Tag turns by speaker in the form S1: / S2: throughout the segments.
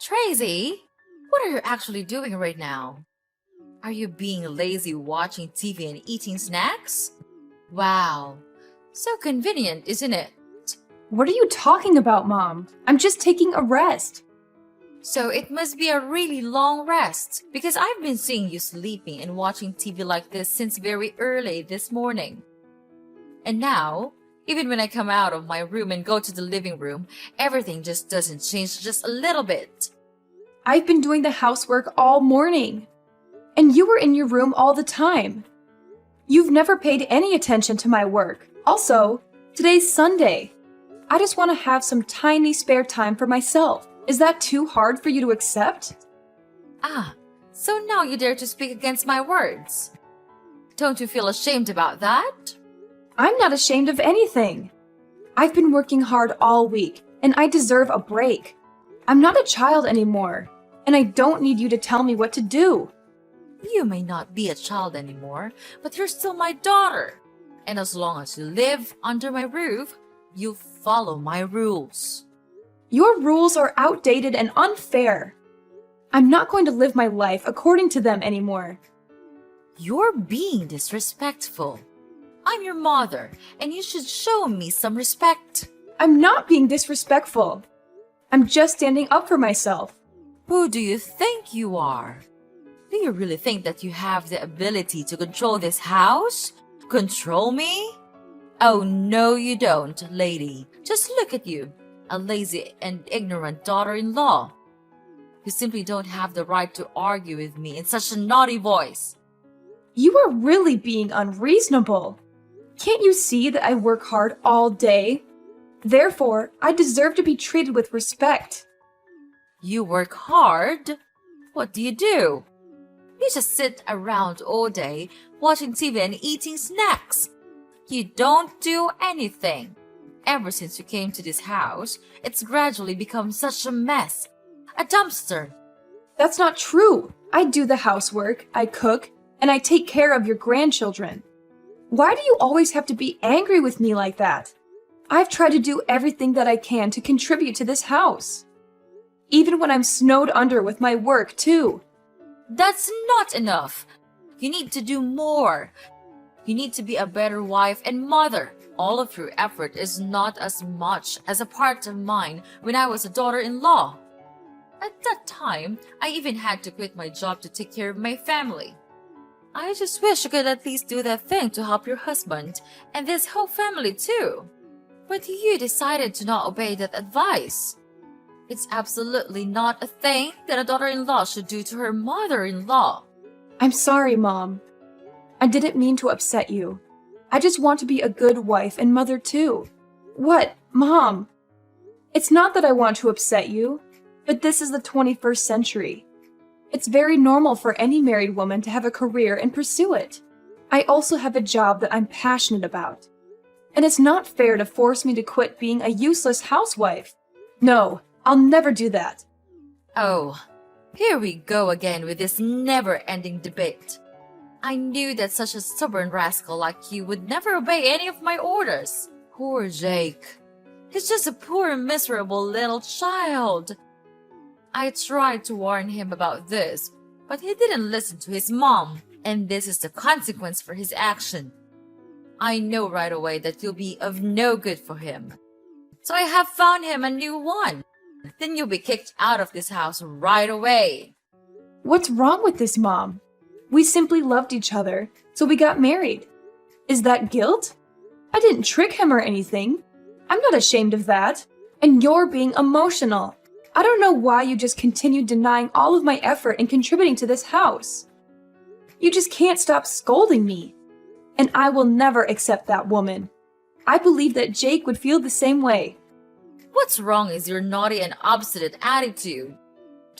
S1: Tracy, what are you actually doing right now? Are you being lazy watching TV and eating snacks? Wow, so convenient, isn't it?
S2: What are you talking about, Mom? I'm just taking a rest.
S1: So it must be a really long rest because I've been seeing you sleeping and watching TV like this since very early this morning. And now, even when I come out of my room and go to the living room, everything just doesn't change just a little bit.
S2: I've been doing the housework all morning. And you were in your room all the time. You've never paid any attention to my work. Also, today's Sunday. I just want to have some tiny spare time for myself. Is that too hard for you to accept?
S1: Ah, so now you dare to speak against my words. Don't you feel ashamed about that?
S2: I'm not ashamed of anything. I've been working hard all week, and I deserve a break. I'm not a child anymore, and I don't need you to tell me what to do.
S1: You may not be a child anymore, but you're still my daughter. And as long as you live under my roof, you follow my rules.
S2: Your rules are outdated and unfair. I'm not going to live my life according to them anymore.
S1: You're being disrespectful. I'm your mother, and you should show me some respect.
S2: I'm not being disrespectful. I'm just standing up for myself.
S1: Who do you think you are? Do you really think that you have the ability to control this house? Control me? Oh, no, you don't, lady. Just look at you, a lazy and ignorant daughter-in-law. You simply don't have the right to argue with me in such a naughty voice.
S2: You are really being unreasonable. Can't you see that I work hard all day? Therefore, I deserve to be treated with respect.
S1: You work hard? What do? You just sit around all day watching TV and eating snacks. You don't do anything. Ever since you came to this house, it's gradually become such a mess. A dumpster.
S2: That's not true. I do the housework, I cook, and I take care of your grandchildren. Why do you always have to be angry with me like that? I've tried to do everything that I can to contribute to this house. Even when I'm snowed under with my work, too.
S1: That's not enough. You need to do more. You need to be a better wife and mother. All of your effort is not as much as a part of mine when I was a daughter-in-law. At that time, I even had to quit my job to take care of my family. I just wish you could at least do that thing to help your husband and this whole family too. But you decided to not obey that advice. It's absolutely not a thing that a daughter-in-law should do to her mother-in-law.
S2: I'm sorry, Mom. I didn't mean to upset you. I just want to be a good wife and mother too. What, Mom? It's not that I want to upset you, but this is the 21st century. It's very normal for any married woman to have a career and pursue it. I also have a job that I'm passionate about. And it's not fair to force me to quit being a useless housewife. No, I'll never do that.
S1: Oh, here we go again with this never-ending debate. I knew that such a stubborn rascal like you would never obey any of my orders. Poor Jake. He's just a poor, miserable little child. I tried to warn him about this, but he didn't listen to his mom, and this is the consequence for his action. I know right away that you'll be of no good for him. So I have found him a new one. Then you'll be kicked out of this house right away.
S2: What's wrong with this, Mom? We simply loved each other, so we got married. Is that guilt? I didn't trick him or anything. I'm not ashamed of that. And you're being emotional. I don't know why you just continue denying all of my effort in contributing to this house. You just can't stop scolding me. And I will never accept that woman. I believe that Jake would feel the same way.
S1: What's wrong is your naughty and obstinate attitude.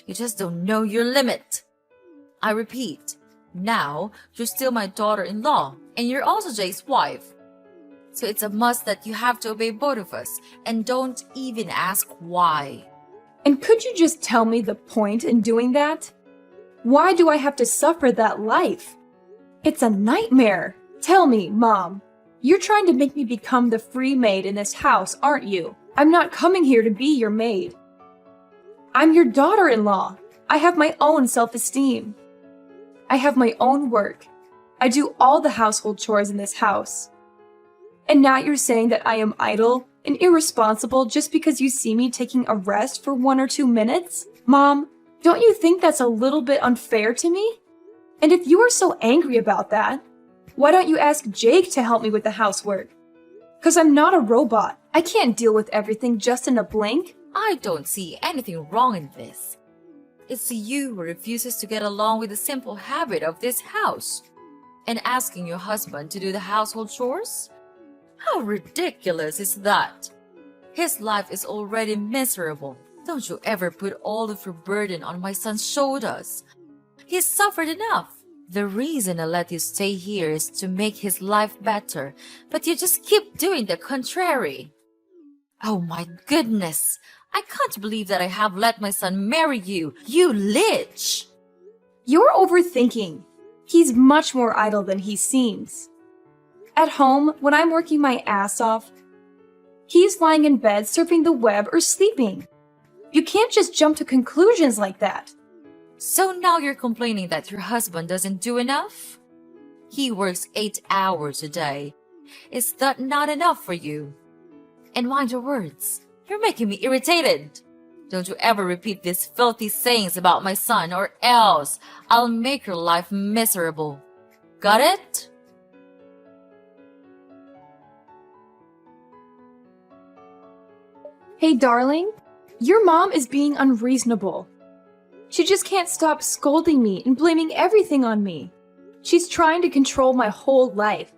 S1: You just don't know your limit. I repeat, now you're still my daughter-in-law, and you're also Jake's wife. So it's a must that you have to obey both of us, and don't even ask why.
S2: And could you just tell me the point in doing that? Why do I have to suffer that life? It's a nightmare. Tell me, Mom. You're trying to make me become the free maid in this house, aren't you? I'm not coming here to be your maid. I'm your daughter-in-law. I have my own self-esteem. I have my own work. I do all the household chores in this house. And now you're saying that I am idle and irresponsible just because you see me taking a rest for 1 or 2 minutes? Mom, don't you think that's a little bit unfair to me? And if you are so angry about that, why don't you ask Jake to help me with the housework? 'Cause I'm not a robot. I can't deal with everything just in a blink.
S1: I don't see anything wrong in this. It's you who refuses to get along with the simple habit of this house and asking your husband to do the household chores? How ridiculous is that? His life is already miserable. Don't you ever put all of your burden on my son's shoulders. He's suffered enough. The reason I let you stay here is to make his life better, but you just keep doing the contrary. Oh my goodness! I can't believe that I have let my son marry you, you lich!
S2: You're overthinking. He's much more idle than he seems. At home, when I'm working my ass off, he's lying in bed surfing the web or sleeping. You can't just jump to conclusions like that.
S1: So now you're complaining that your husband doesn't do enough? He works 8 hours a day. Is that not enough for you? And mind your words. You're making me irritated. Don't you ever repeat these filthy sayings about my son, or else I'll make your life miserable. Got it?
S2: Hey, darling, your mom is being unreasonable. She just can't stop scolding me and blaming everything on me. She's trying to control my whole life.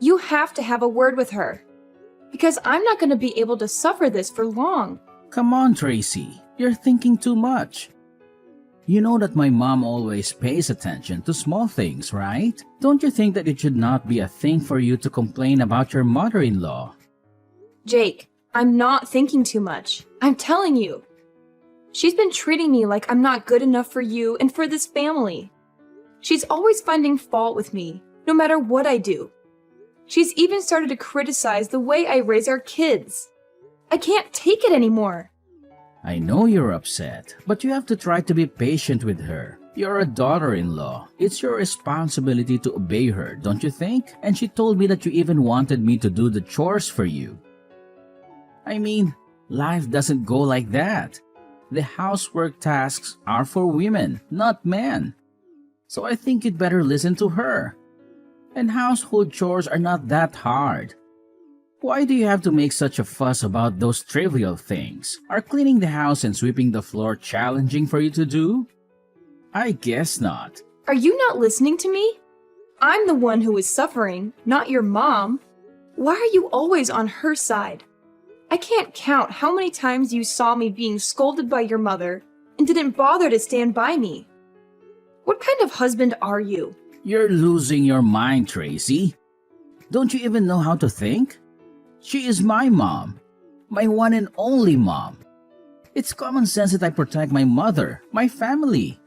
S2: You have to have a word with her, because I'm not going to be able to suffer this for long.
S3: Come on, Tracy. You're thinking too much. You know that my mom always pays attention to small things, right? Don't you think that it should not be a thing for you to complain about your mother-in-law?
S2: Jake, I'm not thinking too much. I'm telling you. She's been treating me like I'm not good enough for you and for this family. She's always finding fault with me, no matter what I do. She's even started to criticize the way I raise our kids. I can't take it anymore.
S3: I know you're upset, but you have to try to be patient with her. You're a daughter-in-law. It's your responsibility to obey her, don't you think? And she told me that you even wanted me to do the chores for you. I mean, life doesn't go like that. The housework tasks are for women, not men. So I think you'd better listen to her. And household chores are not that hard. Why do you have to make such a fuss about those trivial things? Are cleaning the house and sweeping the floor challenging for you to do? I guess not.
S2: Are you not listening to me? I'm the one who is suffering, not your mom. Why are you always on her side? I can't count how many times you saw me being scolded by your mother and didn't bother to stand by me. What kind of husband are you?
S3: You're losing your mind, Tracy. Don't you even know how to think? She is my mom, my one and only mom. It's common sense that I protect my mother, my family.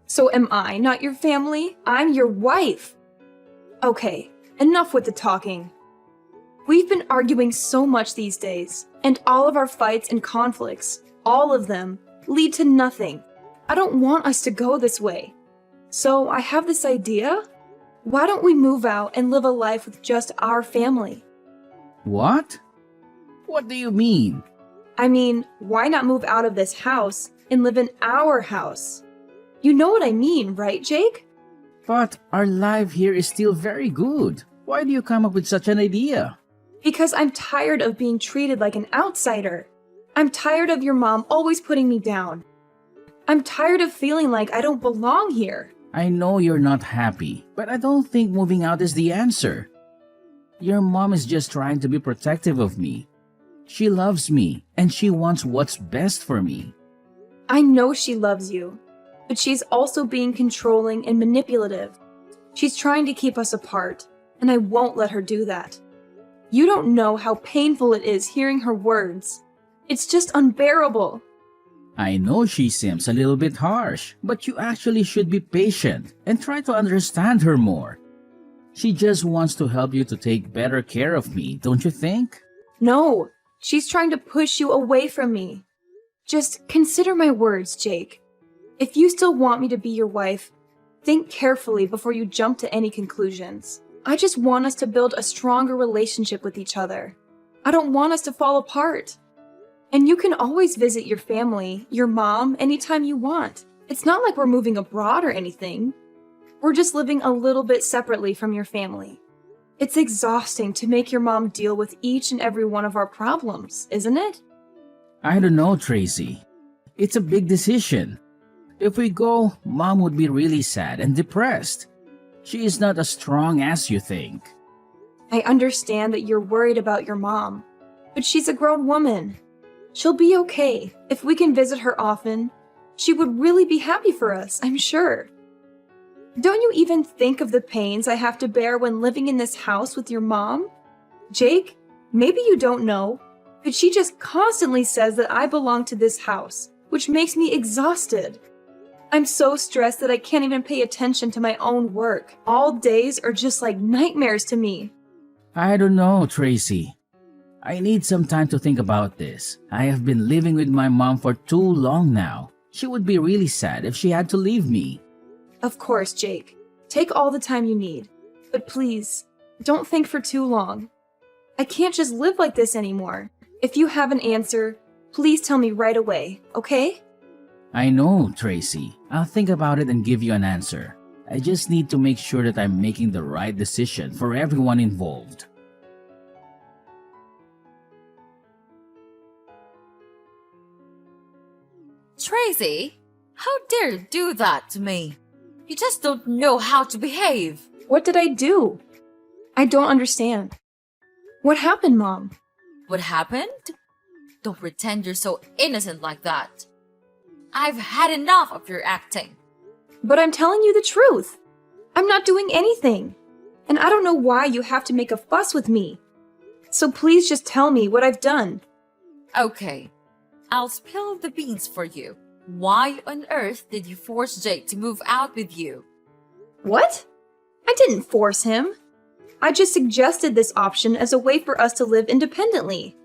S2: So am I not your family? I'm your wife. Okay, enough with the talking. We've been arguing so much these days, and all of our fights and conflicts, all of them, lead to nothing. I don't want us to go this way. So I have this idea. Why don't we move out and live a life with just our family?
S3: What? What do you mean?
S2: I mean, why not move out of this house and live in our house? You know what I mean, right, Jake?
S3: But our life here is still very good. Why do you come up with such an idea?
S2: Because I'm tired of being treated like an outsider. I'm tired of your mom always putting me down. I'm tired of feeling like I don't belong here.
S3: I know you're not happy, but I don't think moving out is the answer. Your mom is just trying to be protective of me. She loves me, and she wants what's best for me.
S2: I know she loves you, but she's also being controlling and manipulative. She's trying to keep us apart, and I won't let her do that. You don't know how painful it is hearing her words. It's just unbearable.
S3: I know she seems a little bit harsh, but you actually should be patient and try to understand her more. She just wants to help you to take better care of me, don't you think?
S2: No, she's trying to push you away from me. Just consider my words, Jake. If you still want me to be your wife, think carefully before you jump to any conclusions. I just want us to build a stronger relationship with each other. I don't want us to fall apart. And you can always visit your family, your mom, anytime you want. It's not like we're moving abroad or anything. We're just living a little bit separately from your family. It's exhausting to make your mom deal with each and every one of our problems, isn't it?
S3: I don't know, Tracy. It's a big decision. If we go, Mom would be really sad and depressed. She is not as strong as you think.
S2: I understand that you're worried about your mom, but she's a grown woman. She'll be okay. If we can visit her often, she would really be happy for us, I'm sure. Don't you even think of the pains I have to bear when living in this house with your mom? Jake, maybe you don't know, but she just constantly says that I belong to this house, which makes me exhausted. I'm so stressed that I can't even pay attention to my own work. All days are just like nightmares to me.
S3: I don't know, Tracy. I need some time to think about this. I have been living with my mom for too long now. She would be really sad if she had to leave me.
S2: Of course, Jake. Take all the time you need. But please, don't think for too long. I can't just live like this anymore. If you have an answer, please tell me right away, okay?
S3: I know, Tracy. I'll think about it and give you an answer. I just need to make sure that I'm making the right decision for everyone involved.
S1: Tracy, how dare you do that to me? You just don't know how to behave.
S2: What did I do? I don't understand. What happened, Mom?
S1: What happened? Don't pretend you're so innocent like that. I've had enough of your acting.
S2: But I'm telling you the truth. I'm not doing anything. And I don't know why you have to make a fuss with me. So please just tell me what I've done.
S1: Okay, I'll spill the beans for you. Why on earth did you force Jake to move out with you?
S2: What? I didn't force him. I just suggested this option as a way for us to live independently.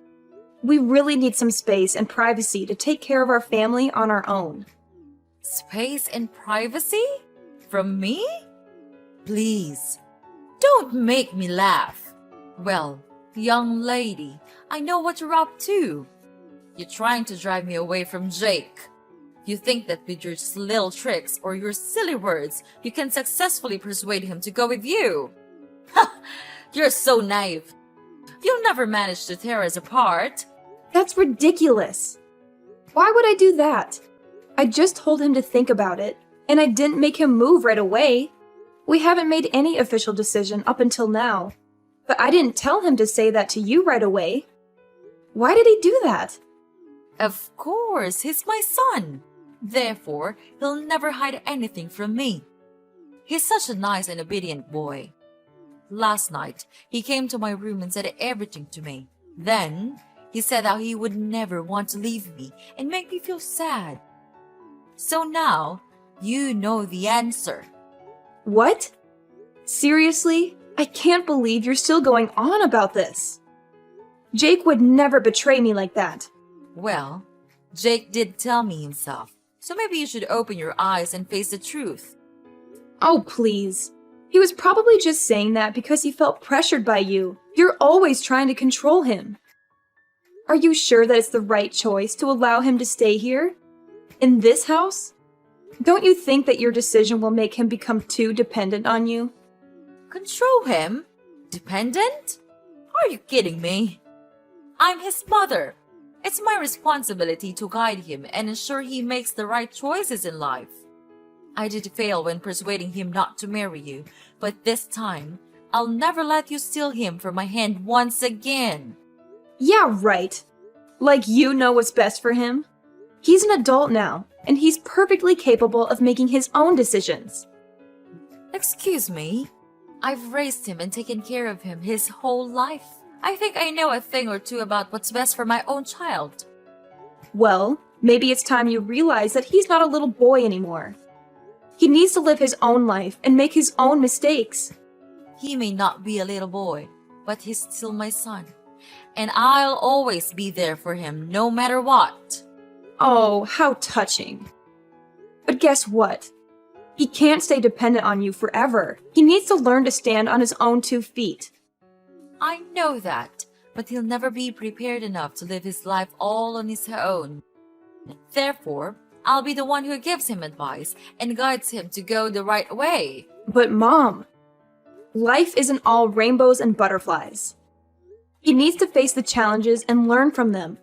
S2: We really need some space and privacy to take care of our family on our own.
S1: Space and privacy? From me? Please, don't make me laugh. Well, young lady, I know what you're up to. You're trying to drive me away from Jake. You think that with your little tricks or your silly words, you can successfully persuade him to go with you. Ha! You're so naive. You'll never manage to tear us apart.
S2: That's ridiculous. Why would I do that? I just told him to think about it, and I didn't make him move right away. We haven't made any official decision up until now, but I didn't tell him to say that to you right away. Why did he do that?
S1: Of course, he's my son. Therefore, he'll never hide anything from me. He's such a nice and obedient boy. Last night, he came to my room and said everything to me. Then, he said how he would never want to leave me and make me feel sad. So now, you know the answer.
S2: What? Seriously? I can't believe you're still going on about this. Jake would never betray me like that.
S1: Well, Jake did tell me himself, so maybe you should open your eyes and face the truth.
S2: Oh, please. He was probably just saying that because he felt pressured by you. You're always trying to control him. Are you sure that it's the right choice to allow him to stay here? In this house? Don't you think that your decision will make him become too dependent on you?
S1: Control him? Dependent? Are you kidding me? I'm his mother. It's my responsibility to guide him and ensure he makes the right choices in life. I did fail when persuading him not to marry you, but this time, I'll never let you steal him from my hand once again.
S2: Yeah, right. Like you know what's best for him? He's an adult now, and he's perfectly capable of making his own decisions.
S1: Excuse me? I've raised him and taken care of him his whole life. I think I know a thing or two about what's best for my own child.
S2: Well, maybe it's time you realize that he's not a little boy anymore. He needs to live his own life and make his own mistakes.
S1: He may not be a little boy, but he's still my son. And I'll always be there for him no matter what.
S2: Oh, how touching. But guess what? He can't stay dependent on you forever. He needs to learn to stand on his own 2 feet.
S1: I know that, but he'll never be prepared enough to live his life all on his own. Therefore, I'll be the one who gives him advice and guides him to go the right way.
S2: But Mom, life isn't all rainbows and butterflies. He needs to face the challenges and learn from them.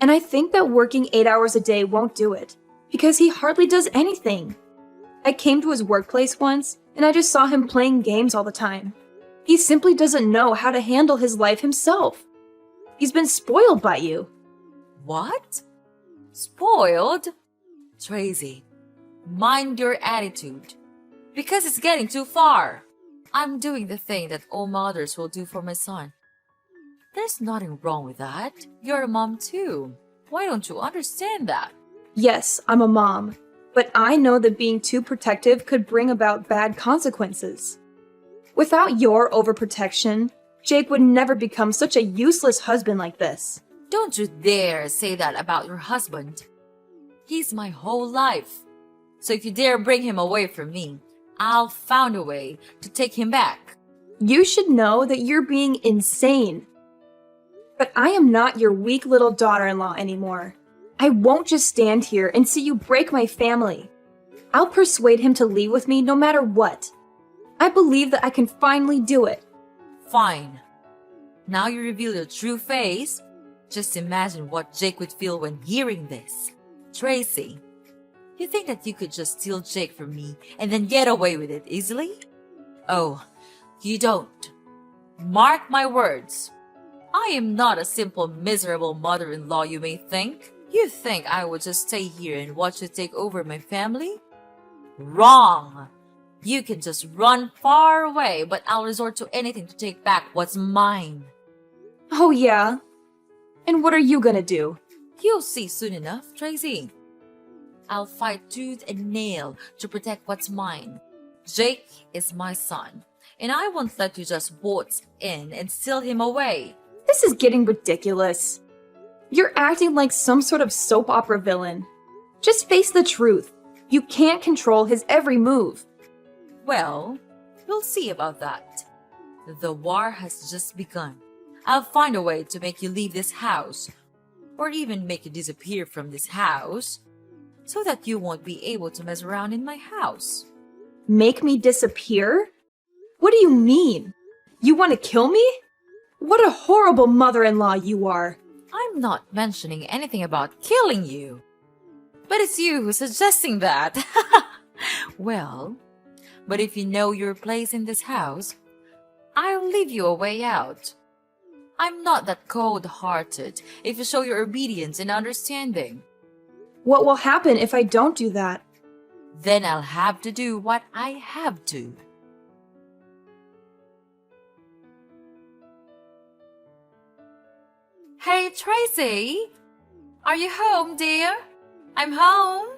S2: And I think that working 8 hours a day won't do it, because he hardly does anything. I came to his workplace once, and I just saw him playing games all the time. He simply doesn't know how to handle his life himself. He's been spoiled by you.
S1: What? Spoiled? Tracy, mind your attitude. Because it's getting too far. I'm doing the thing that all mothers will do for my son. There's nothing wrong with that. You're a mom too. Why don't you understand that?
S2: Yes, I'm a mom, but I know that being too protective could bring about bad consequences. Without your overprotection, Jake would never become such a useless husband like this.
S1: Don't you dare say that about your husband. He's my whole life. So if you dare bring him away from me, I'll find a way to take him back.
S2: You should know that you're being insane. But I am not your weak little daughter-in-law anymore. I won't just stand here and see you break my family. I'll persuade him to leave with me no matter what. I believe that I can finally do it.
S1: Fine. Now you reveal your true face. Just imagine what Jake would feel when hearing this. Tracy, you think that you could just steal Jake from me and then get away with it easily? Oh, you don't. Mark my words. I am not a simple, miserable mother-in-law you may think. You think I would just stay here and watch you take over my family? Wrong! You can just run far away, but I'll resort to anything to take back what's mine.
S2: Oh yeah? And what are you gonna do?
S1: You'll see soon enough, Tracy. I'll fight tooth and nail to protect what's mine. Jake is my son, and I won't let you just waltz in and steal him away.
S2: This is getting ridiculous. You're acting like some sort of soap opera villain. Just face the truth. You can't control his every move.
S1: Well, we'll see about that. The war has just begun. I'll find a way to make you leave this house, or even make you disappear from this house, so that you won't be able to mess around in my house.
S2: Make me disappear? What do you mean? You want to kill me? What a horrible mother-in-law you are.
S1: I'm not mentioning anything about killing you. But it's you who's suggesting that. Well, but if you know your place in this house, I'll leave you a way out. I'm not that cold-hearted if you show your obedience and understanding.
S2: What will happen if I don't do that?
S1: Then I'll have to do what I have to. Hey, Tracy! Are you home, dear? I'm home.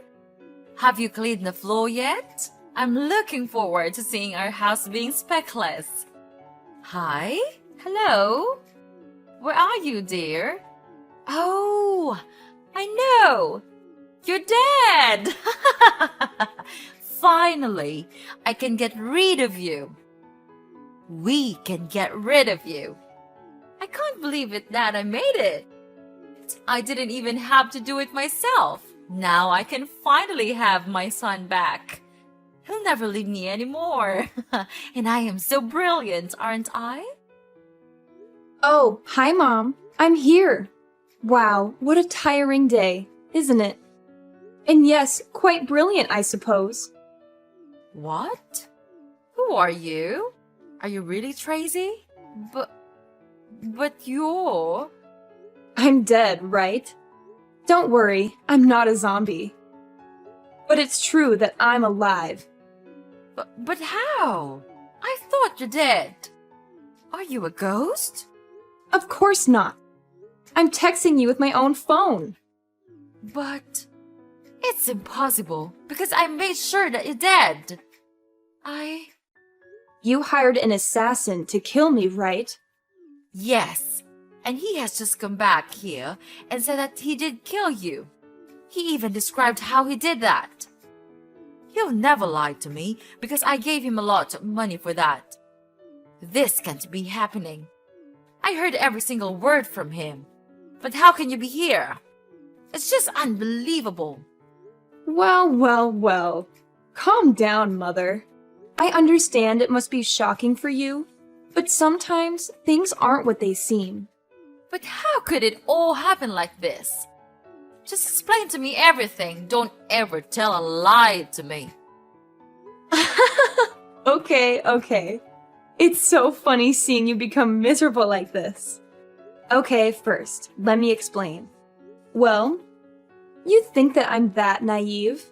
S1: Have you cleaned the floor yet? I'm looking forward to seeing our house being speckless. Hi? Hello? Where are you, dear? Oh, I know! You're dead! Finally, I can get rid of you. We can get rid of you. I can't believe it that I made it. I didn't even have to do it myself. Now I can finally have my son back. He'll never leave me anymore. And I am so brilliant, aren't I?
S2: Oh, hi, Mom. I'm here. Wow, what a tiring day, isn't it? And yes, quite brilliant, I suppose.
S1: What? Who are you? Are you really Tracy? But you're...
S2: I'm dead, right? Don't worry, I'm not a zombie. But it's true that I'm alive.
S1: But how? I thought you're dead. Are you a ghost?
S2: Of course not. I'm texting you with my own phone.
S1: But it's impossible because I made sure that you're dead.
S2: You hired an assassin to kill me, right?
S1: Yes, and he has just come back here and said that he did kill you. He even described how he did that. He'll never lie to me because I gave him a lot of money for that. This can't be happening. I heard every single word from him. But how can you be here? It's just unbelievable.
S2: Well, well, well. Calm down, Mother. I understand it must be shocking for you, but sometimes things aren't what they seem.
S1: But how could it all happen like this? Just explain to me everything. Don't ever tell a lie to me.
S2: Okay. It's so funny seeing you become miserable like this. Okay, first, let me explain. Well, you think that I'm that naive?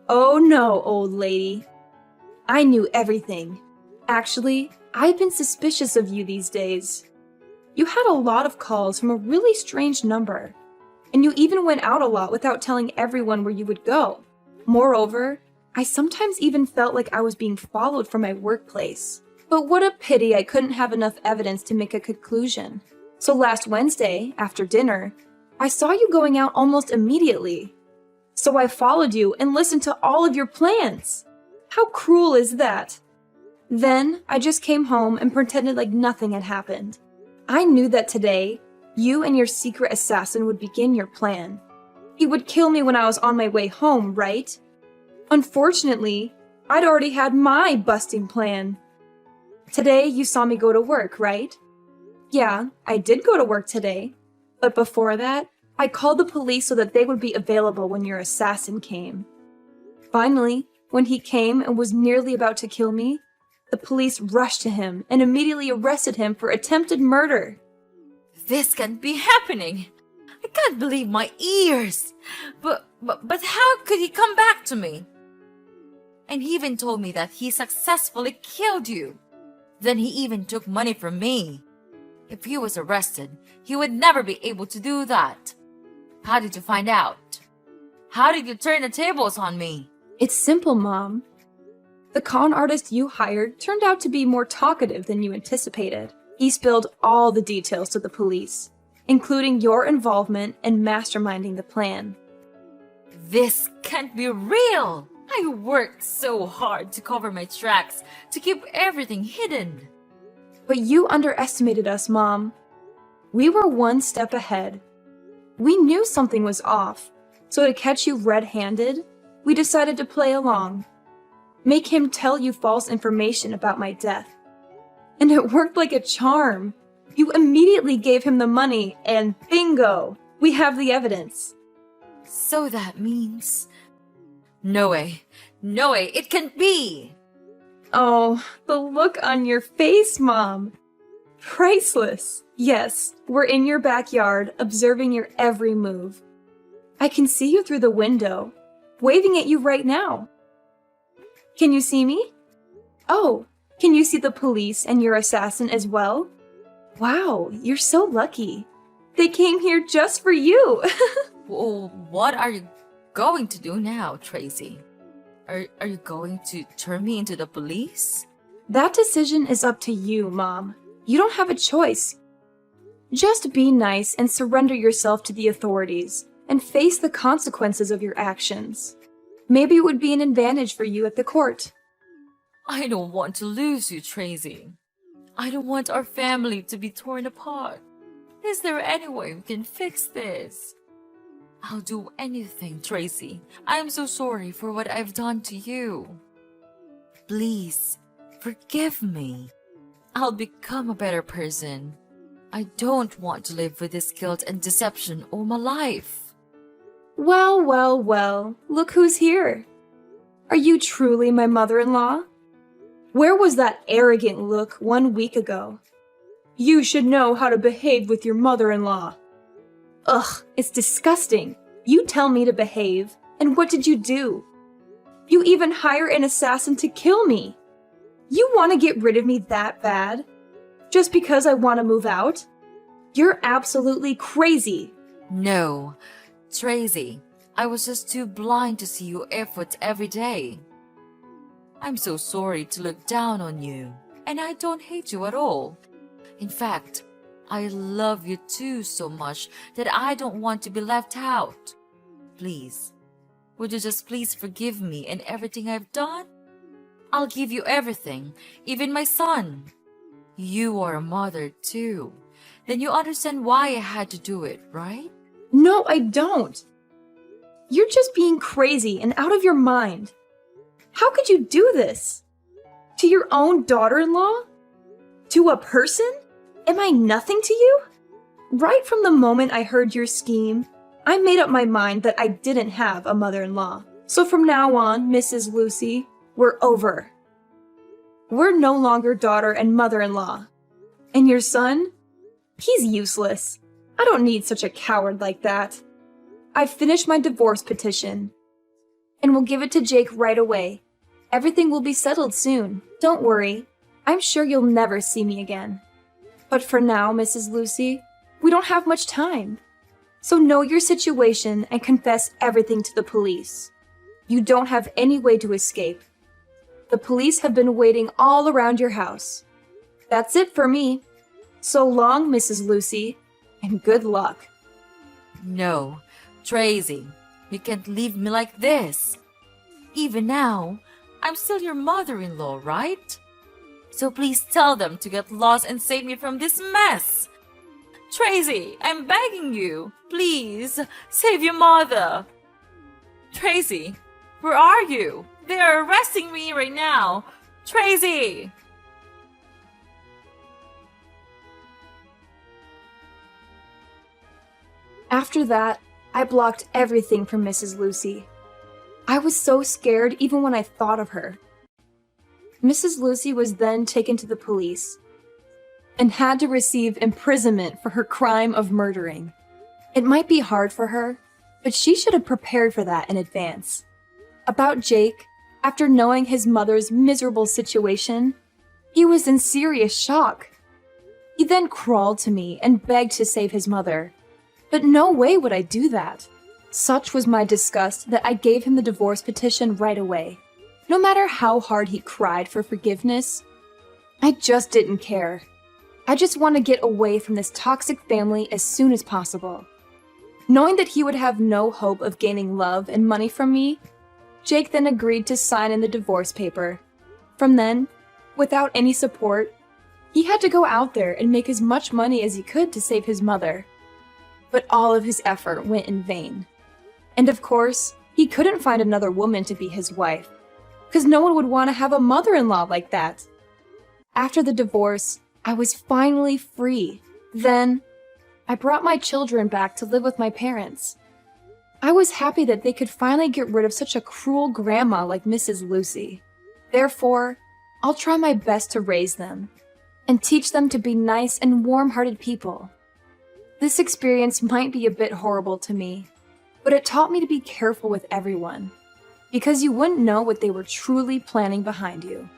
S2: Oh no, old lady. I knew everything. Actually, I've been suspicious of you these days. You had a lot of calls from a really strange number, and you even went out a lot without telling everyone where you would go. Moreover, I sometimes even felt like I was being followed from my workplace. But what a pity I couldn't have enough evidence to make a conclusion. So last Wednesday, after dinner, I saw you going out almost immediately. So I followed you and listened to all of your plans. How cruel is that? Then I just came home and pretended like nothing had happened. I knew that today, you and your secret assassin would begin your plan. He would kill me when I was on my way home, right? Unfortunately, I'd already had my busting plan. Today, you saw me go to work, right? Yeah, I did go to work today. But before that, I called the police so that they would be available when your assassin came. Finally, when he came and was nearly about to kill me, the police rushed to him and immediately arrested him for attempted murder.
S1: This can't be happening. I can't believe my ears. But how could he come back to me? And he even told me that he successfully killed you. Then he even took money from me. If he was arrested, he would never be able to do that. How did you find out? How did you turn the tables on me?
S2: It's simple, Mom. The con artist you hired turned out to be more talkative than you anticipated. He spilled all the details to the police, including your involvement in masterminding the plan.
S1: This can't be real! I worked so hard to cover my tracks, to keep everything hidden.
S2: But you underestimated us, Mom. We were one step ahead. We knew something was off, so to catch you red-handed, we decided to play along. Make him tell you false information about my death. And it worked like a charm. You immediately gave him the money, and bingo! We have the evidence.
S1: So that means... No way, it can't be!
S2: Oh, the look on your face, Mom. Priceless. Yes, we're in your backyard, observing your every move. I can see you through the window, waving at you right now. Can you see me? Oh, can you see the police and your assassin as well? Wow, you're so lucky. They came here just for you.
S1: Well, what are you going to do now, Tracy? Are you going to turn me into the police?
S2: That decision is up to you, Mom. You don't have a choice. Just be nice and surrender yourself to the authorities and face the consequences of your actions. Maybe it would be an advantage for you at the court.
S1: I don't want to lose you, Tracy. I don't want our family to be torn apart. Is there any way we can fix this? I'll do anything, Tracy. I am so sorry for what I've done to you. Please, forgive me. I'll become a better person. I don't want to live with this guilt and deception all my life.
S2: Well, look who's here. Are you truly my mother-in-law? Where was that arrogant look 1 week ago? You should know how to behave with your mother-in-law. Ugh, it's disgusting. You tell me to behave, and what did you do? You even hire an assassin to kill me. You want to get rid of me that bad? Just because I want to move out? You're absolutely crazy.
S1: No, Tracy, I was just too blind to see your efforts every day. I'm so sorry to look down on you, and I don't hate you at all. In fact, I love you too so much that I don't want to be left out. please. Would you just please forgive me and everything I've done? I'll give you everything, even my son. You are a mother too. Then you understand why I had to do it, right?
S2: No, I don't. You're just being crazy and out of your mind. How could you do this? To your own daughter-in-law? To a person? Am I nothing to you? Right from the moment I heard your scheme, I made up my mind that I didn't have a mother-in-law. So from now on, Mrs. Lucy, we're over. We're no longer daughter and mother-in-law. And your son? He's useless. I don't need such a coward like that. I've finished my divorce petition. And we'll give it to Jake right away. Everything will be settled soon. Don't worry. I'm sure you'll never see me again. But for now, Mrs. Lucy, we don't have much time. So know your situation and confess everything to the police. You don't have any way to escape. The police have been waiting all around your house. That's it for me. So long, Mrs. Lucy, and good luck.
S1: No, Tracy, you can't leave me like this. Even now, I'm still your mother-in-law, right? So please tell them to get lost and save me from this mess. Tracy, I'm begging you. Please, save your mother. Tracy, where are you? They are arresting me right now. Tracy!
S2: After that, I blocked everything from Mrs. Lucy. I was so scared even when I thought of her. Mrs. Lucy was then taken to the police and had to receive imprisonment for her crime of murdering. It might be hard for her, but she should have prepared for that in advance. About Jake, after knowing his mother's miserable situation, he was in serious shock. He then crawled to me and begged to save his mother. But no way would I do that. Such was my disgust that I gave him the divorce petition right away. No matter how hard he cried for forgiveness, I just didn't care. I just want to get away from this toxic family as soon as possible. Knowing that he would have no hope of gaining love and money from me, Jake then agreed to sign in the divorce paper. From then, without any support, he had to go out there and make as much money as he could to save his mother. But all of his effort went in vain. And of course, he couldn't find another woman to be his wife, because no one would want to have a mother-in-law like that. After the divorce, I was finally free. Then, I brought my children back to live with my parents. I was happy that they could finally get rid of such a cruel grandma like Mrs. Lucy. Therefore, I'll try my best to raise them and teach them to be nice and warm-hearted people. This experience might be a bit horrible to me, but it taught me to be careful with everyone, because you wouldn't know what they were truly planning behind you.